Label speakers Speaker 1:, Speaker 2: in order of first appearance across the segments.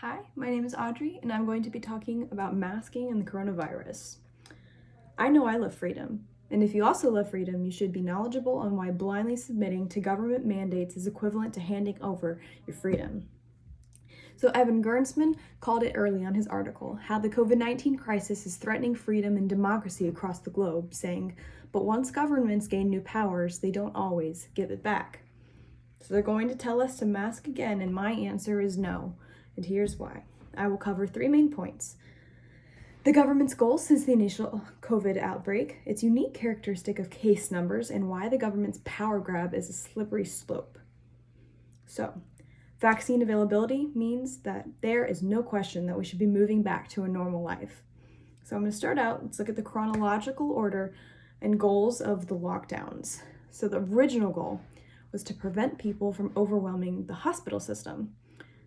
Speaker 1: Hi, my name is Audrey, and I'm going to be talking about masking and the coronavirus. I know I love freedom, and if you also love freedom, you should be knowledgeable on why blindly submitting to government mandates is equivalent to handing over your freedom. So Evan Gernsman called it early on his article, how the COVID-19 crisis is threatening freedom and democracy across the globe, saying, but once governments gain new powers, they don't always give it back. So they're going to tell us to mask again, and my answer is no. And here's why. I will cover 3 main points. The government's goal since the initial COVID outbreak, its unique characteristic of case numbers, and why the government's power grab is a slippery slope. So, vaccine availability means that there is no question that we should be moving back to a normal life. So I'm going to start out, let's look at the chronological order and goals of the lockdowns. So the original goal was to prevent people from overwhelming the hospital system.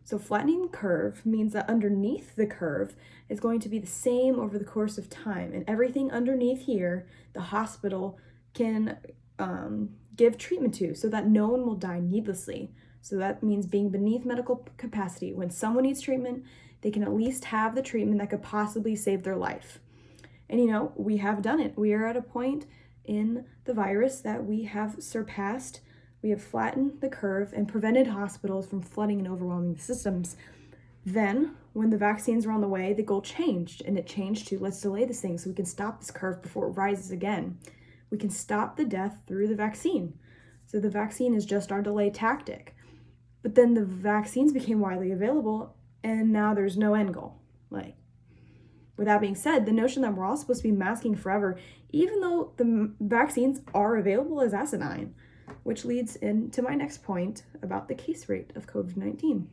Speaker 1: So flattening the curve means that underneath the curve is going to be the same over the course of time, and everything underneath here, the hospital can give treatment to so that no one will die needlessly. So that means being beneath medical capacity. When someone needs treatment, they can at least have the treatment that could possibly save their life. And we have done it. We are at a point in the virus that we have surpassed. We have flattened the curve and prevented hospitals from flooding and overwhelming the systems. Then, when the vaccines were on the way, the goal changed, and it changed to let's delay this thing so we can stop this curve before it rises again. We can stop the death through the vaccine. So the vaccine is just our delay tactic. But then the vaccines became widely available, and now there's no end goal. With that being said, the notion that we're all supposed to be masking forever, even though the vaccines are available, is asinine. Which leads into my next point about the case rate of COVID-19.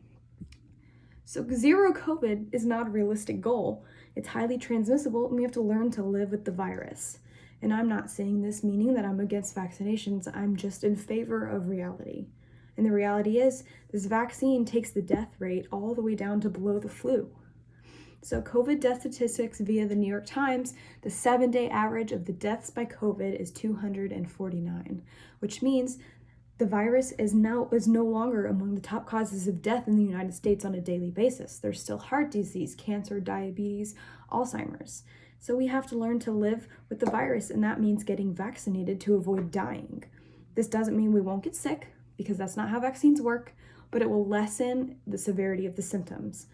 Speaker 1: So zero COVID is not a realistic goal. It's highly transmissible, and we have to learn to live with the virus. And I'm not saying this meaning that I'm against vaccinations. I'm just in favor of reality. And the reality is, this vaccine takes the death rate all the way down to below the flu. So COVID death statistics via the New York Times, the 7-day average of the deaths by COVID is 249, which means the virus is no longer among the top causes of death in the United States on a daily basis. There's still heart disease, cancer, diabetes, Alzheimer's. So we have to learn to live with the virus, and that means getting vaccinated to avoid dying. This doesn't mean we won't get sick, because that's not how vaccines work, but it will lessen the severity of the symptoms.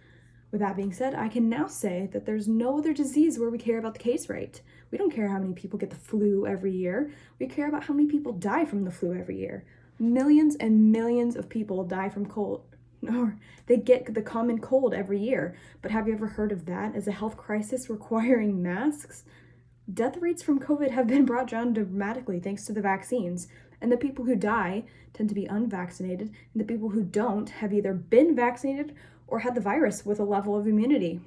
Speaker 1: With that being said, I can now say that there's no other disease where we care about the case rate. We don't care how many people get the flu every year. We care about how many people die from the flu every year. Millions and millions of people die from cold, or they get the common cold every year. But have you ever heard of that as a health crisis requiring masks? Death rates from COVID have been brought down dramatically thanks to the vaccines. And the people who die tend to be unvaccinated, and the people who don't have either been vaccinated or had the virus with a level of immunity.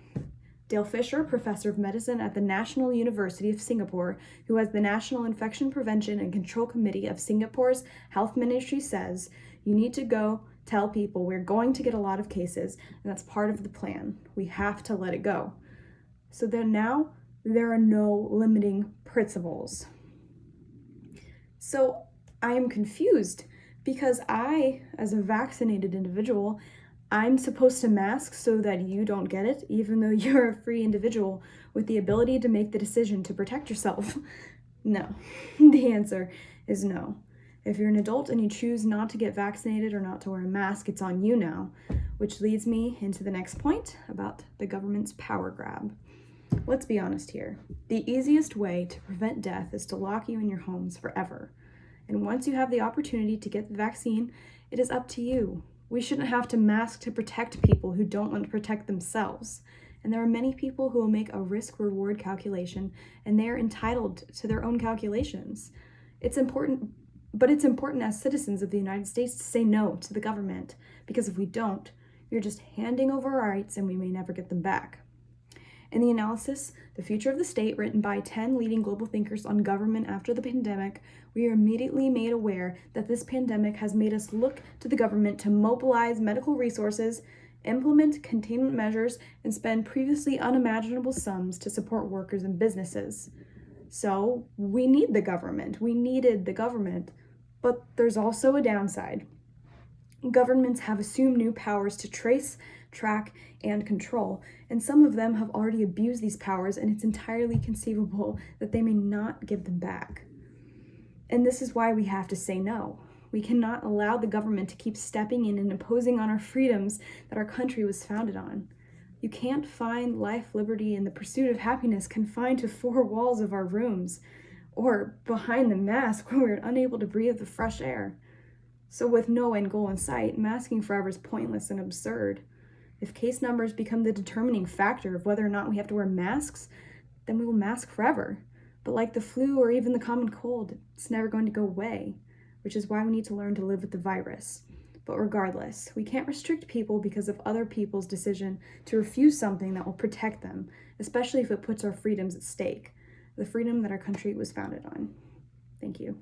Speaker 1: Dale Fisher, professor of medicine at the National University of Singapore, who has the National Infection Prevention and Control Committee of Singapore's health ministry, says, you need to go tell people we're going to get a lot of cases, and that's part of the plan. We have to let it go. So then now there are no limiting principles. So I am confused because I, as a vaccinated individual, I'm supposed to mask so that you don't get it, even though you're a free individual with the ability to make the decision to protect yourself. No, the answer is no. If you're an adult and you choose not to get vaccinated or not to wear a mask, it's on you now, which leads me into the next point about the government's power grab. Let's be honest here. The easiest way to prevent death is to lock you in your homes forever. And once you have the opportunity to get the vaccine, it is up to you. We shouldn't have to mask to protect people who don't want to protect themselves. And there are many people who will make a risk-reward calculation, and they are entitled to their own calculations. It's important as citizens of the United States to say no to the government, because if we don't, you're just handing over our rights and we may never get them back. In the analysis, The Future of the State, written by 10 leading global thinkers on government after the pandemic, we are immediately made aware that this pandemic has made us look to the government to mobilize medical resources, implement containment measures, and spend previously unimaginable sums to support workers and businesses. So we need the government. We needed the government. But there's also a downside. Governments have assumed new powers to trace, track, and control, and some of them have already abused these powers, and it's entirely conceivable that they may not give them back. And this is why we have to say no. We cannot allow the government to keep stepping in and imposing on our freedoms that our country was founded on. You can't find life, liberty, and the pursuit of happiness confined to four walls of our rooms, or behind the mask where we're unable to breathe the fresh air. So with no end goal in sight, masking forever is pointless and absurd. If case numbers become the determining factor of whether or not we have to wear masks, then we will mask forever. But like the flu or even the common cold, it's never going to go away, which is why we need to learn to live with the virus. But regardless, we can't restrict people because of other people's decision to refuse something that will protect them, especially if it puts our freedoms at stake, the freedom that our country was founded on. Thank you.